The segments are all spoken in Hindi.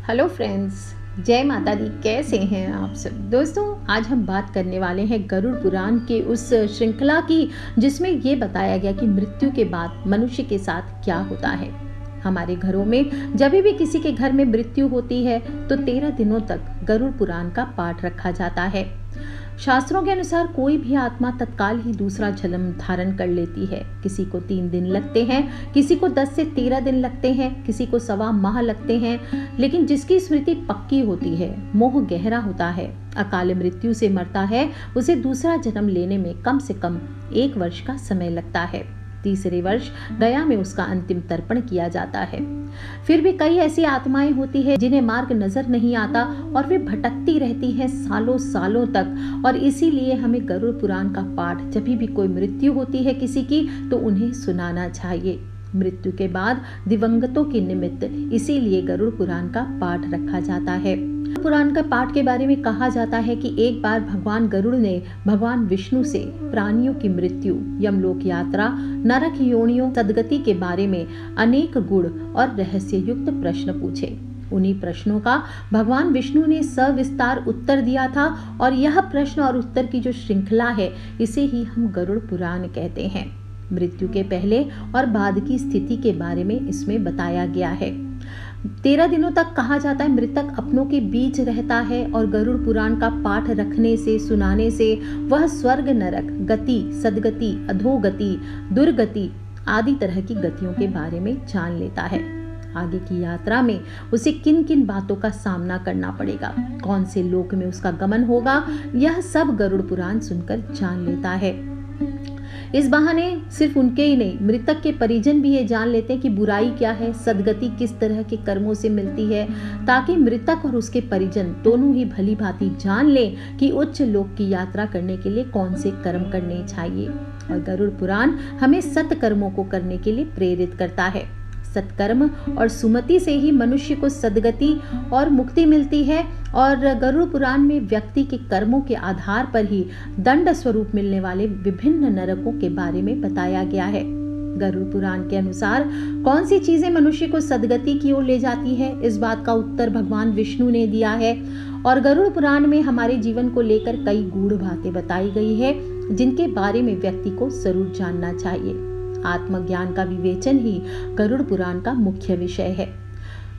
हेलो फ्रेंड्स, जय माता दी। कैसे हैं आप सब दोस्तों? आज हम बात करने वाले हैं गरुड़ पुराण के उस श्रृंखला की जिसमें ये बताया गया कि मृत्यु के बाद मनुष्य के साथ क्या होता है। हमारे घरों में जब भी किसी के घर में मृत्यु होती है तो 13 दिनों तक गरुड़ पुराण का पाठ रखा जाता है। शास्त्रों के अनुसार कोई भी आत्मा तत्काल ही दूसरा जन्म धारण कर लेती है। किसी को 3 दिन लगते हैं, किसी को 10 से 13 दिन लगते हैं, किसी को 1.25 माह लगते हैं, लेकिन जिसकी स्मृति पक्की होती है, मोह गहरा होता है, अकाल मृत्यु से मरता है, उसे दूसरा जन्म लेने में कम से कम 1 वर्ष का समय लगता है। तीसरे वर्ष गया में उसका अंतिम तर्पण किया जाता है। फिर भी कई ऐसी आत्माएं होती है जिन्हें मार्ग नजर नहीं आता और वे भटकती रहती हैं सालों सालों तक, और इसीलिए हमें गरुड़ पुराण का पाठ जब भी कोई मृत्यु होती है किसी की तो उन्हें सुनाना चाहिए। मृत्यु के बाद दिवंगतों के निमित्त इसीलिए गरुड़ पुराण का पाठ रखा जाता है। पुराण का पाठ के बारे में कहा जाता है कि एक बार भगवान गरुड़ ने भगवान विष्णु से प्राणियों की मृत्यु, यमलोक यात्रा, नरक योनियों, सदगति के बारे में अनेक गुण और रहस्य युक्त प्रश्न पूछे। उन्हीं प्रश्नों का भगवान विष्णु ने सविस्तार उत्तर दिया था, और यह प्रश्न और उत्तर की जो श्रृंखला है इसे ही हम गरुड़ पुराण कहते हैं। मृत्यु के पहले और बाद की स्थिति के बारे में इसमें बताया गया है। 13 दिनों तक कहा जाता है मृतक अपनों के बीच रहता है, और गरुड़ पुराण का पाठ रखने से, सुनाने से वह स्वर्ग, नरक, गति, सदगति, अधोगति, दुर्गति आदि तरह की गतियों के बारे में जान लेता है। आगे की यात्रा में उसे किन किन बातों का सामना करना पड़ेगा, कौन से लोक में उसका गमन होगा, यह सब गरुड़ पुराण सुनकर जान लेता है। इस बहाने सिर्फ उनके ही नहीं, मृतक के परिजन भी ये जान लेते हैं कि बुराई क्या है, सदगति किस तरह के कर्मों से मिलती है, ताकि मृतक और उसके परिजन दोनों ही भली भांति जान लें कि उच्च लोक की यात्रा करने के लिए कौन से कर्म करने चाहिए। और गरुड़ पुराण हमें सत्कर्मों को करने के लिए प्रेरित करता है। सत्कर्म और सुमति से ही मनुष्य को सद्गति और मुक्ति मिलती है, और गरुड़ पुराण में व्यक्ति के कर्मों के आधार पर ही दंड स्वरूप मिलने वाले विभिन्न नरकों के बारे में बताया गया है। गरुड़ पुराण के अनुसार कौन सी चीजें मनुष्य को सद्गति की ओर ले जाती है, इस बात का उत्तर भगवान विष्णु ने दिया है। और गरुड़ पुराण में हमारे जीवन को लेकर कई गूढ़ बातें बताई गई है जिनके बारे में व्यक्ति को जरूर जानना चाहिए। आत्मज्ञान का विवेचन ही गरुड़ पुराण का मुख्य विषय है।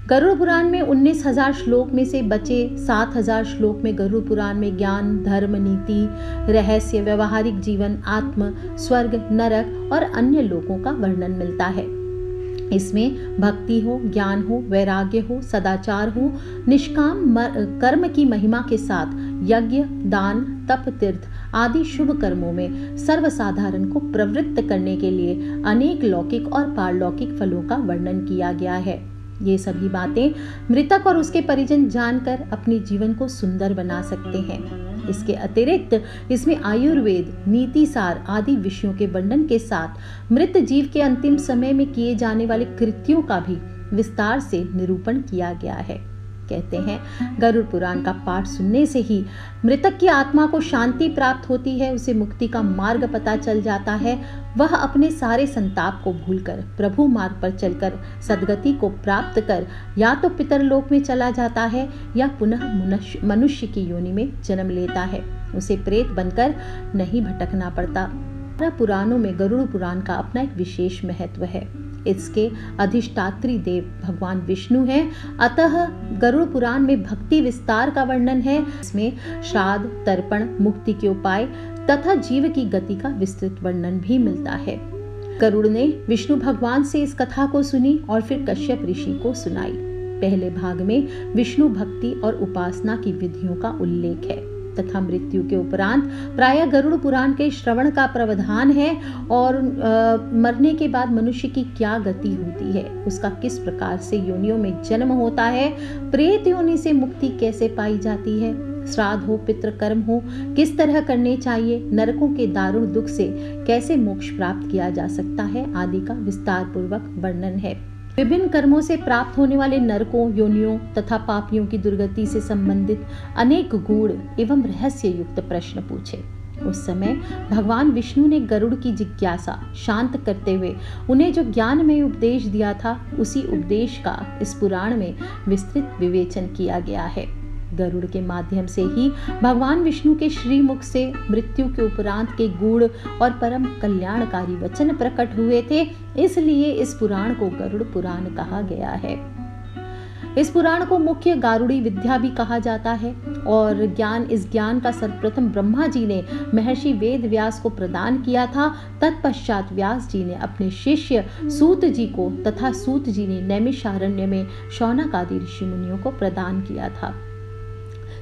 गरुड़ पुराण में 19,000 श्लोक में से बचे 7,000 श्लोक में गरुड़ पुराण में ज्ञान, धर्म, नीति, रहस्य, व्यवहारिक जीवन, आत्म, स्वर्ग, नरक और अन्य लोकों का वर्णन मिलता है। इसमें भक्ति हो, ज्ञान हो, वैराग्य हो, सदाचार हो, निष्काम कर्म की महिमा के साथ यज्ञ, दान, तप, तीर्थ आदि शुभ कर्मों में सर्वसाधारण को प्रवृत्त करने के लिए अनेक लौकिक और पारलौकिक फलों का वर्णन किया गया है। ये सभी बातें मृतक और उसके परिजन जानकर अपने जीवन को सुंदर बना सकते हैं। इसके अतिरिक्त इसमें आयुर्वेद, नीति सार आदि विषयों के वर्णन के साथ मृत जीव के अंतिम समय में किए जाने वाले कृत्यों का भी विस्तार से निरूपण किया गया है। कहते हैं गरुड़ पुराण का पाठ सुनने से ही मृतक की आत्मा को शांति प्राप्त होती है, उसे मुक्ति का मार्ग पता चल जाता है। वह अपने सारे संताप को भूलकर प्रभु मार्ग पर चलकर सद्गति को प्राप्त कर या तो पितरलोक में चला जाता है या पुनः मनुष्य की योनि में जन्म लेता है। उसे प्रेत बनकर नहीं भटकना पड़ता। पुराणों में गरुड़ पुराण का अपना एक विशेष महत्व है। इसके अधिष्ठात्री देव भगवान विष्णु हैं, अतः गरुड़ पुराण में भक्ति विस्तार का वर्णन है। इसमें श्राद्ध, तर्पण, मुक्ति के उपाय तथा जीव की गति का विस्तृत वर्णन भी मिलता है। गरुड़ ने विष्णु भगवान से इस कथा को सुनी और फिर कश्यप ऋषि को सुनाई। पहले भाग में विष्णु भक्ति और उपासना की विधियों का उल्लेख है तथा मृत्यु के उपरांत प्रायः गरुड़ पुराण के श्रवण का प्रावधान है, और मरने के बाद मनुष्य की क्या गति होती है, उसका किस प्रकार से योनियों में जन्म होता है, प्रेत योनि से मुक्ति कैसे पाई जाती है, श्राद्ध हो, पितृकर्म हो किस तरह करने चाहिए, नरकों के दारुण दुख से कैसे मोक्ष प्राप्त किया जा सकता है आदि का विस्तार पूर्वक वर्णन है। विभिन्न कर्मों से प्राप्त होने वाले नरकों, योनियों तथा पापियों की दुर्गति से संबंधित अनेक गूढ़ एवं रहस्य युक्त प्रश्न पूछे। उस समय भगवान विष्णु ने गरुड़ की जिज्ञासा शांत करते हुए उन्हें जो ज्ञान में उपदेश दिया था, उसी उपदेश का इस पुराण में विस्तृत विवेचन किया गया है। गरुड़ के माध्यम से ही भगवान विष्णु के श्रीमुख से मृत्यु के उपरांत के गूढ़ और परम कल्याणकारी वचन प्रकट हुए थे, इसलिए इस पुराण को गरुड़ पुराण कहा गया है। इस पुराण को मुख्य गारुड़ी विद्या भी कहा जाता है और इस ज्ञान का सर्वप्रथम ब्रह्मा जी ने महर्षि वेद व्यास को प्रदान किया था। तत्पश्चात व्यास जी ने अपने शिष्य सूत जी को तथा सूत जी ने नैमिषारण्य में शौनक आदि ऋषि मुनियों को प्रदान किया था।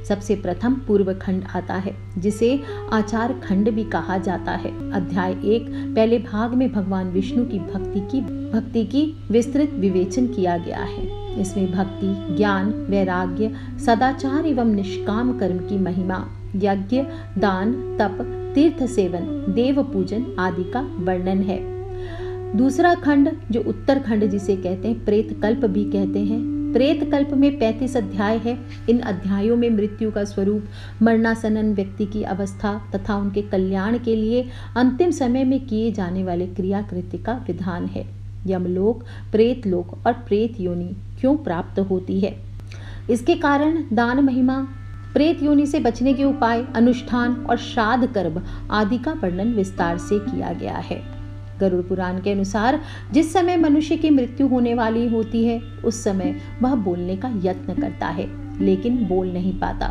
सबसे प्रथम पूर्व खंड आता है, जिसे आचार खंड भी कहा जाता है। अध्याय 1 पहले भाग में भगवान विष्णु की भक्ति की विस्तृत विवेचन किया गया है। इसमें भक्ति, ज्ञान, वैराग्य, सदाचार एवं निष्काम कर्म की महिमा, यज्ञ, दान, तप, तीर्थ सेवन, देव पूजन आदि का वर्णन है। दूसरा खंड जो उत्तर खंड जिसे कहते हैं प्रेत कल्प भी कहते हैं, प्रेत कल्प में 35 अध्याय है। इन अध्यायों में मृत्यु का स्वरूप, मरणासन्न व्यक्ति की अवस्था तथा उनके कल्याण के लिए अंतिम समय में किए जाने वाले क्रियाकृत्य का विधान है। यमलोक, प्रेत लोक और प्रेत योनि क्यों प्राप्त होती है, इसके कारण, दान महिमा, प्रेत योनि से बचने के उपाय, अनुष्ठान और श्राद्ध कर्म आदि का वर्णन विस्तार से किया गया है। गरुड़ पुराण के अनुसार जिस समय मनुष्य की मृत्यु होने वाली होती है, उस समय वह बोलने का यत्न करता है, लेकिन बोल नहीं पाता।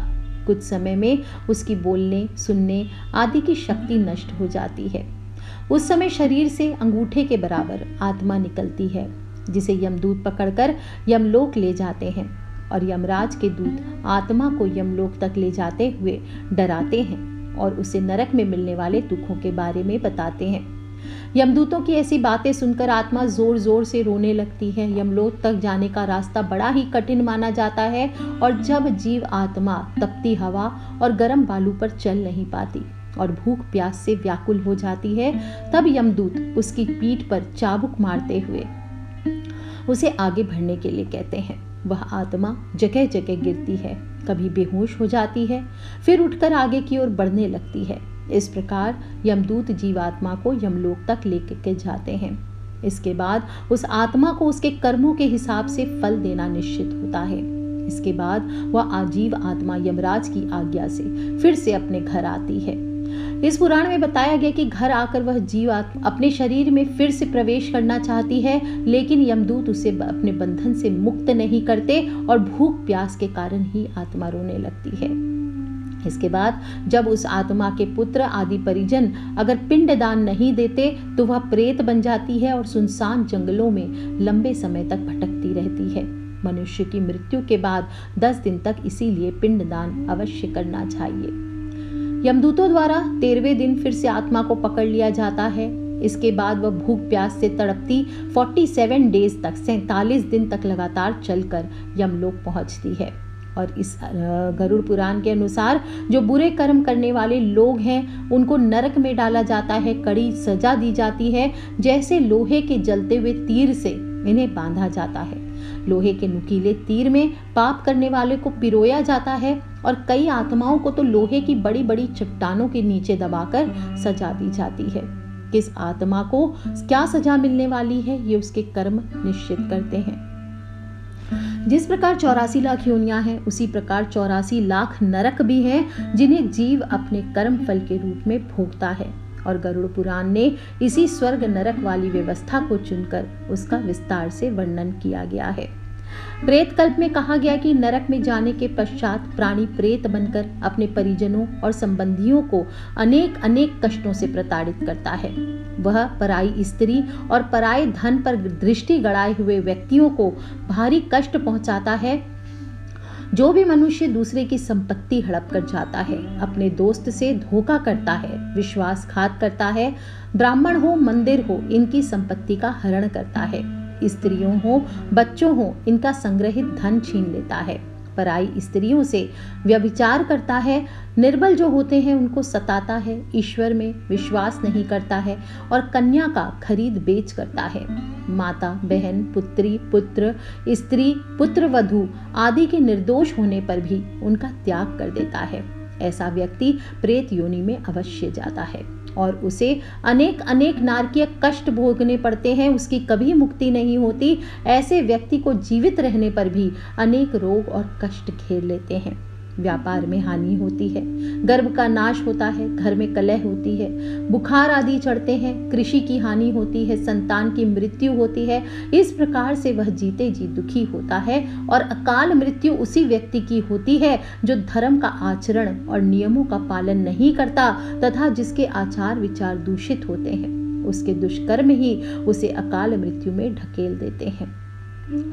कुछ समय में उसकी बोलने, सुनने आदि की शक्ति नष्ट हो जाती है। उस समय शरीर से अंगूठे के बराबर आत्मा निकलती है, जिसे यमदूत पकड़कर यमलोक ले जाते हैं और यमराज के दूत आत्मा को यमलोक तक ले जाते हुए डराते हैं और उसे नरक में मिलने वाले दुखों के बारे में बताते हैं। यमदूतों की ऐसी बातें सुनकर आत्मा जोर जोर से रोने लगती है। यमलोक तक जाने का रास्ता बड़ा ही कठिन माना जाता है और जब जीव आत्मा तपती हवा और गर्म बालू पर चल नहीं पाती और भूख प्यास से व्याकुल हो जाती है, तब यमदूत उसकी पीठ पर चाबुक मारते हुए उसे आगे बढ़ने के लिए कहते हैं। वह आत्मा जगह जगह गिरती है, कभी बेहोश हो जाती है, फिर उठकर आगे की ओर बढ़ने लगती है। इस प्रकार यमदूत जीवात्मा को यमलोक तक लेकर जाते हैं। इसके बाद उस आत्मा को उसके कर्मों के हिसाब से फल देना निश्चित होता है। इसके बाद वह आजीव आत्मा यमराज की आज्ञा से फिर से अपने घर आती है। इस पुराण में बताया गया कि घर आकर वह जीवात्मा अपने शरीर में फिर से प्रवेश करना चाहती है, लेकिन यमदूत उसे अपने बंधन से मुक्त नहीं करते और भूख प्यास के कारण ही आत्मा रोने लगती है। इसके बाद जब उस आत्मा के पुत्र आदि परिजन अगर पिंडदान नहीं देते, तो वह प्रेत बन जाती है और सुनसान जंगलों में लंबे समय तक भटकती रहती है। मनुष्य की मृत्यु के बाद 10 दिन तक इसीलिए पिंडदान अवश्य करना चाहिए। यमदूतों द्वारा 13वें दिन फिर से आत्मा को पकड़ लिया जाता है। इसके बाद वह भूख प्यास से तड़पती 47 डेज तक 47 दिन तक लगातार चलकर यमलोक पहुंचती है। और इस गरुड़ पुराण के अनुसार जो बुरे कर्म करने वाले लोग हैं, उनको नरक में डाला जाता है, कड़ी सजा दी जाती है, जैसे लोहे के जलते हुए तीर से इन्हें बांधा जाता है। लोहे के नुकीले तीर में पाप करने वाले को पिरोया जाता है और कई आत्माओं को तो लोहे की बड़ी बड़ी चट्टानों के नीचे दबाकर सजा दी जाती है। किस आत्मा को क्या सजा मिलने वाली है, ये उसके कर्म निश्चित करते हैं। जिस प्रकार 84 लाख योनियां हैं, उसी प्रकार 84 लाख नरक भी हैं, जिन्हें जीव अपने कर्म फल के रूप में भोगता है। और गरुड़ पुराण ने इसी स्वर्ग नरक वाली व्यवस्था को चुनकर उसका विस्तार से वर्णन किया गया है। प्रेत कल्प में कहा गया कि नरक में जाने के पश्चात प्राणी प्रेत बनकर अपने परिजनों और संबंधियों को अनेक अनेक कष्टों से प्रताड़ित करता है। वह पराई स्त्री और पराये धन पर दृष्टि गड़ाए हुए व्यक्तियों को भारी कष्ट पहुंचाता है। जो भी मनुष्य दूसरे की संपत्ति हड़प कर जाता है, अपने दोस्त से धोखा करता है, विश्वासघात करता है, ब्राह्मण हो मंदिर हो, इनकी संपत्ति का हरण करता है, स्त्रियों हो बच्चों हो, इनका संग्रहित धन छीन लेता है, पराई स्त्रियों से व्यभिचार करता है, निर्बल जो होते हैं उनको सताता है, ईश्वर में विश्वास नहीं करता है और कन्या का खरीद बेच करता है, माता बहन पुत्री पुत्र स्त्री पुत्र वधू आदि के निर्दोष होने पर भी उनका त्याग कर देता है, ऐसा व्यक्ति प्रेत योनि में अवश्य जाता है और उसे अनेक अनेक नारकीय कष्ट भोगने पड़ते हैं, उसकी कभी मुक्ति नहीं होती। ऐसे व्यक्ति को जीवित रहने पर भी अनेक रोग और कष्ट घेर लेते हैं। व्यापार में हानि होती है, गर्भ का नाश होता है, घर में कलह होती है, बुखार आदि चढ़ते हैं, कृषि की हानि होती है, संतान की मृत्यु होती है। इस प्रकार से वह जीते जी दुखी होता है और अकाल मृत्यु उसी व्यक्ति की होती है जो धर्म का आचरण और नियमों का पालन नहीं करता तथा जिसके आचार विचार दूषित होते हैं। उसके दुष्कर्म ही उसे अकाल मृत्यु में ढकेल देते हैं।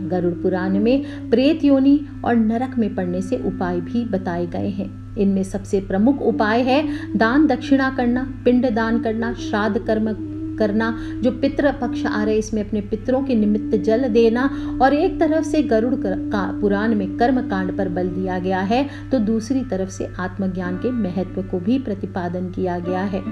गरुड़ पुराण में प्रेत योनि और नरक में पड़ने से उपाय भी बताए गए हैं। इनमें सबसे प्रमुख उपाय है दान दक्षिणा करना, पिंड दान करना, श्राद्ध कर्म करना। जो पितृ पक्ष आ रहे इसमें अपने पितरों के निमित्त जल देना। और एक तरफ से गरुड़ का पुराण में कर्म कांड पर बल दिया गया है तो दूसरी तरफ से आत्मज्ञान के महत्व को भी प्रतिपादन किया गया है।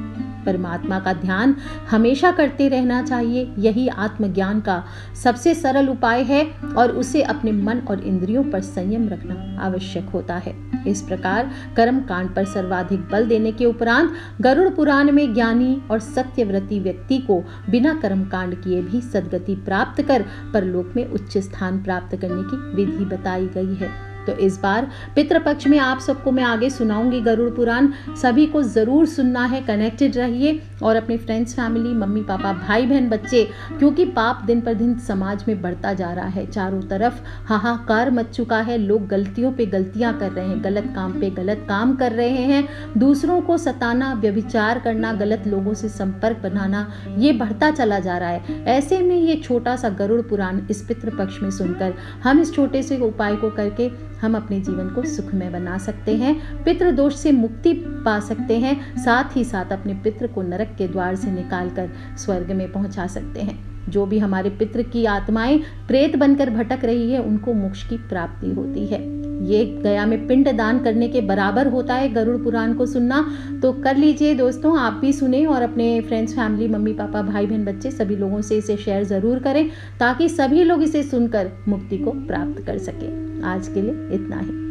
परमात्मा का ध्यान हमेशा करते रहना चाहिए, यही आत्मज्ञान का सबसे सरल उपाय है और उसे अपने मन और इंद्रियों पर संयम रखना आवश्यक होता है। इस प्रकार कर्म कांड पर सर्वाधिक बल देने के उपरांत गरुड़ पुराण में ज्ञानी और सत्यव्रती व्यक्ति को बिना कर्म कांड किए भी सद्गति प्राप्त कर परलोक में उच्च स्थान प्राप्त करने की विधि बताई गई है। तो इस बार पितृपक्ष में आप सबको मैं आगे सुनाऊंगी गरुड़ पुराण, सभी को जरूर सुनना है। कनेक्टेड रहिए और अपने फ्रेंड्स, फैमिली, मम्मी पापा, भाई बहन, बच्चे, क्योंकि पाप दिन पर दिन समाज में बढ़ता जा रहा है। चारों तरफ हाहाकार मच चुका है, लोग गलतियों पे गलतियां कर रहे हैं, गलत काम पे गलत काम कर रहे हैं, दूसरों को सताना, व्यभिचार करना, गलत लोगों से संपर्क बनाना, ये बढ़ता चला जा रहा है। ऐसे में ये छोटा सा गरुड़ पुराण इस पितृपक्ष में सुनकर हम इस छोटे से उपाय को करके हम अपने जीवन को सुखमय बना सकते हैं, पितृ दोष से मुक्ति पा सकते हैं, साथ ही साथ अपने पितृ को नरक के द्वार से निकालकर स्वर्ग में पहुंचा सकते हैं। जो भी हमारे पितृ की आत्माएं प्रेत बनकर भटक रही है उनको मोक्ष की प्राप्ति होती है। ये गया में पिंड दान करने के बराबर होता है गरुड़ पुराण को सुनना। तो कर लीजिए दोस्तों, आप भी सुने और अपने फ्रेंड्स, फैमिली, मम्मी पापा, भाई बहन, बच्चे सभी लोगों से इसे शेयर ज़रूर करें ताकि सभी लोग इसे सुनकर मुक्ति को प्राप्त कर सकें। आज के लिए इतना ही।